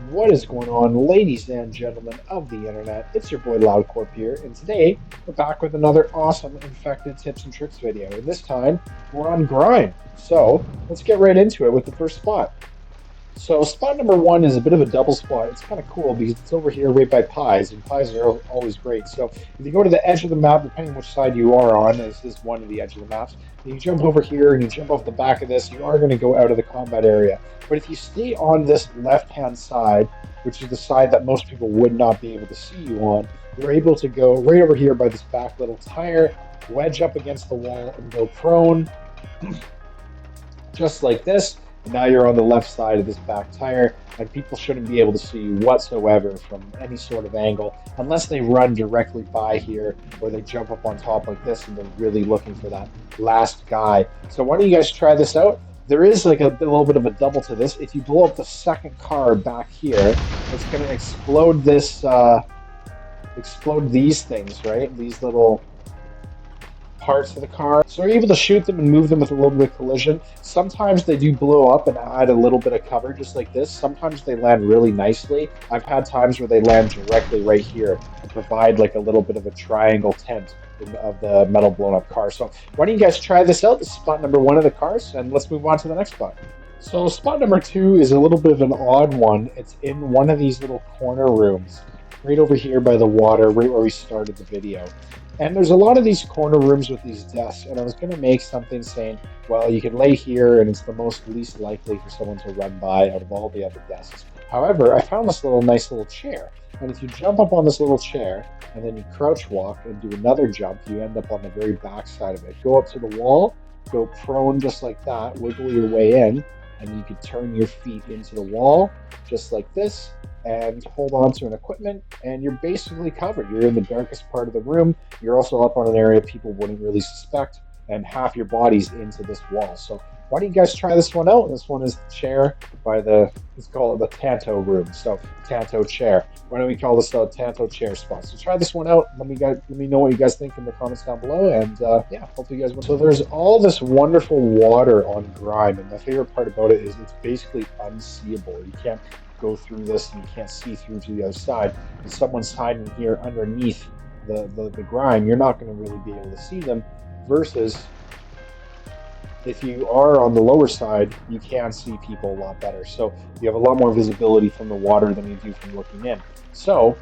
What is going on, ladies and gentlemen of the internet? It's your boy Loudcorp here, and today we're back with another awesome infected tips and tricks video. And this time we're on Grime. So let's get right into it with the first spot. So spot number one is a bit of a double spot. It's kind of cool because it's over here right by pies, and pies are always great. So if you go to the edge of the map, depending which side you are on, this is one of the edge of the maps, and you jump over here and you jump off the back of this, you are going to go out of the combat area. But if you stay on this left-hand side, which is the side that most people would not be able to see you on, you're able to go right over here by this back little tire, wedge up against the wall, and go prone, just like this. Now you're on the left side of this back tire, and people shouldn't be able to see you whatsoever from any sort of angle, unless they run directly by here, or they jump up on top like this, and they're really looking for that last guy. So why don't you guys try this out? There is like a little bit of a double to this. If you blow up the second car back here, it's going to explode this, explode these things, right? These little parts of the car. So you're able to shoot them and move them with a little bit of collision. Sometimes they do blow up and add a little bit of cover just like this. Sometimes they land really nicely. I've had times where they land directly right here and provide like a little bit of a triangle tent of the metal blown up car. So why don't you guys try this out? This is spot number one of the cars, and let's move on to the next spot. So spot number two is a little bit of an odd one. It's in one of these little corner rooms right over here by the water, right where we started the video. And there's a lot of these corner rooms with these desks, and I was going to make something saying, well, you can lay here, and it's the least likely for someone to run by out of all the other desks. However, I found this nice little chair, and if you jump up on this little chair, and then you crouch walk and do another jump, you end up on the very back side of it. Go up to the wall, go prone just like that, wiggle your way in, and you can turn your feet into the wall, just like this, and hold on to an equipment, and you're basically covered. You're in the darkest part of the room. You're also up on an area people wouldn't really suspect, and half your body's into this wall. So why don't you guys try this one out? This one is the chair by let's call it the Tanto room. So Tanto chair. Why don't we call this a Tanto chair spot? So try this one out. Let me know what you guys think in the comments down below, and yeah, hopefully you guys will. So there's all this wonderful water on Grime, and my favorite part about it is it's basically unseeable. You can't go through this and you can't see through to the other side. If someone's hiding here underneath the grime, you're not going to really be able to see them, versus if you are on the lower side, you can see people a lot better. So you have a lot more visibility from the water than you do from looking in. So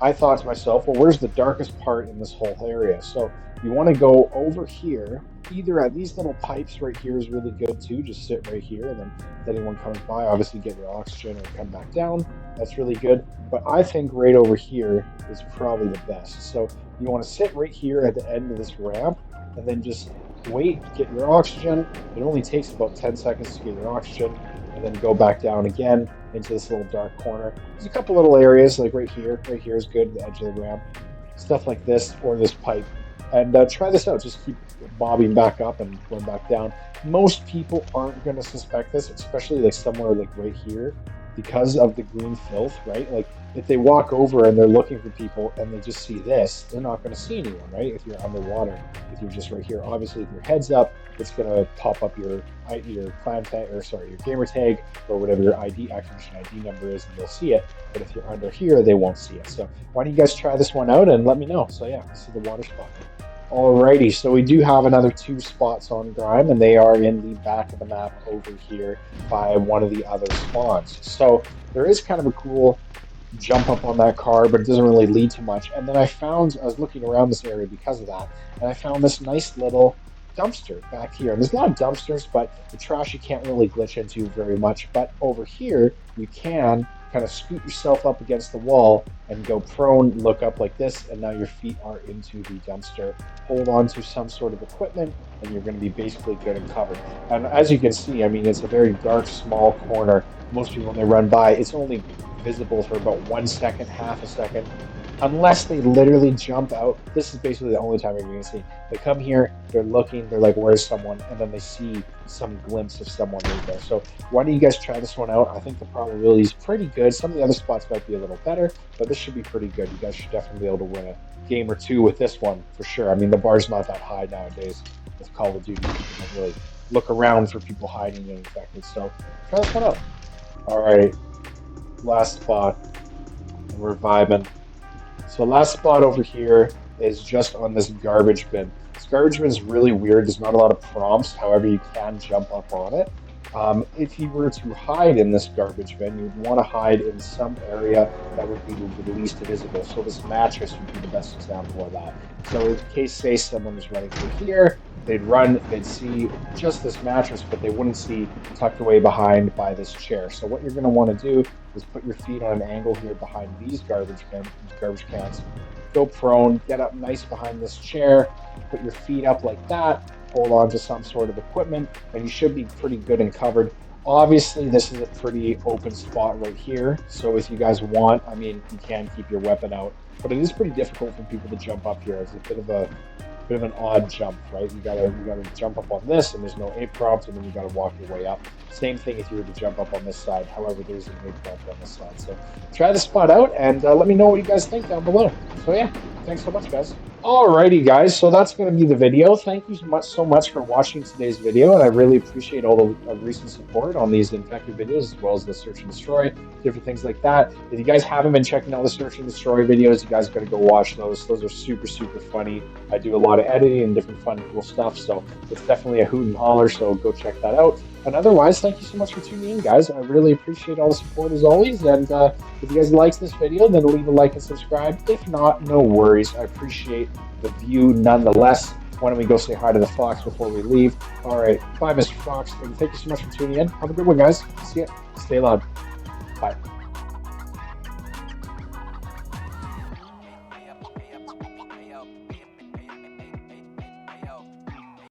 I thought to myself, well, where's the darkest part in this whole area? So you want to go over here, either at these little pipes right here is really good too. Just sit right here, and then if anyone comes by, obviously get your oxygen or come back down. That's really good. But I think right over here is probably the best. So you want to sit right here at the end of this ramp, and then just wait, get your oxygen. It only takes about 10 seconds to get your oxygen, and then go back down again into this little dark corner. There's a couple little areas like right here is good, the edge of the ramp, stuff like this, or this pipe. And try this out. Just keep bobbing back up and going back down. Most people aren't going to suspect this, especially like somewhere like right here, because of the green filth, right? Like if they walk over and they're looking for people and they just see this, they're not going to see anyone, right? If you're underwater, if you're just right here, obviously if your head's up, it's going to pop up your clan tag, or sorry, your gamer tag, or whatever your activation ID number is, and they'll see it. But if you're under here, they won't see it. So why don't you guys try this one out and let me know? So yeah, this is the water spot. Alrighty, so we do have another two spots on Grime, and they are in the back of the map over here by one of the other spawns. So there is kind of a cool jump up on that car, but it doesn't really lead to much. And then I was looking around this area because of that, and I found this nice little dumpster back here. And there's a lot of dumpsters, but the trash you can't really glitch into very much. But over here, you can kind of scoot yourself up against the wall and go prone, look up like this, and now your feet are into the dumpster. Hold on to some sort of equipment, and you're going to be basically good and covered. And as you can see, I mean, it's a very dark, small corner. Most people, when they run by, it's only visible for about 1 second, half a second, unless they literally jump out. This is basically the only time you're going to see. They come here, they're looking, they're like, where's someone? And then they see some glimpse of someone right there. So why don't you guys try this one out? I think the probability is pretty good. Some of the other spots might be a little better, but this should be pretty good. You guys should definitely be able to win a game or two with this one for sure. I mean, the bar's not that high nowadays with Call of Duty. You don't really look around for people hiding and infected. So try this one out. All right. last spot, and we're vibing. So last spot over here is just on this garbage bin. This garbage bin is really weird. There's not a lot of prompts. However, you can jump up on it. If you were to hide in this garbage bin, you'd want to hide in some area that would be the least visible. So this mattress would be the best example of that. So in case, say, someone was running through here, they'd run, they'd see just this mattress, but they wouldn't see tucked away behind by this chair. So what you're going to want to do is put your feet on an angle here behind these garbage cans. Go prone, get up nice behind this chair, put your feet up like that, hold on to some sort of equipment, and you should be pretty good and covered. Obviously, this is a pretty open spot right here, so if you guys want, I mean, you can keep your weapon out, but it is pretty difficult for people to jump up here. It's a bit of an odd jump, right? You gotta jump up on this, and there's no A prompt, and then you gotta walk your way up. Same thing if you were to jump up on this side. However, there's an A prompt on this side. So try the spot out, and let me know what you guys think down below. So yeah, thanks so much, guys. Alrighty, guys, so that's going to be the video. Thank you so much for watching today's video, and I really appreciate all the recent support on these infected videos, as well as the search and destroy, different things like that. If you guys haven't been checking out the search and destroy videos, you guys got to go watch those. Those are super, super funny. I do a lot of editing and different fun, cool stuff, so it's definitely a hoot and holler, so go check that out. And otherwise, thank you so much for tuning in, guys. I really appreciate all the support as always. And if you guys liked this video, then leave a like and subscribe. If not, no worries. I appreciate the view nonetheless. Why don't we go say hi to the fox before we leave? All right. Bye, Mr. Fox. And thank you so much for tuning in. Have a good one, guys. See ya. Stay loud. Bye.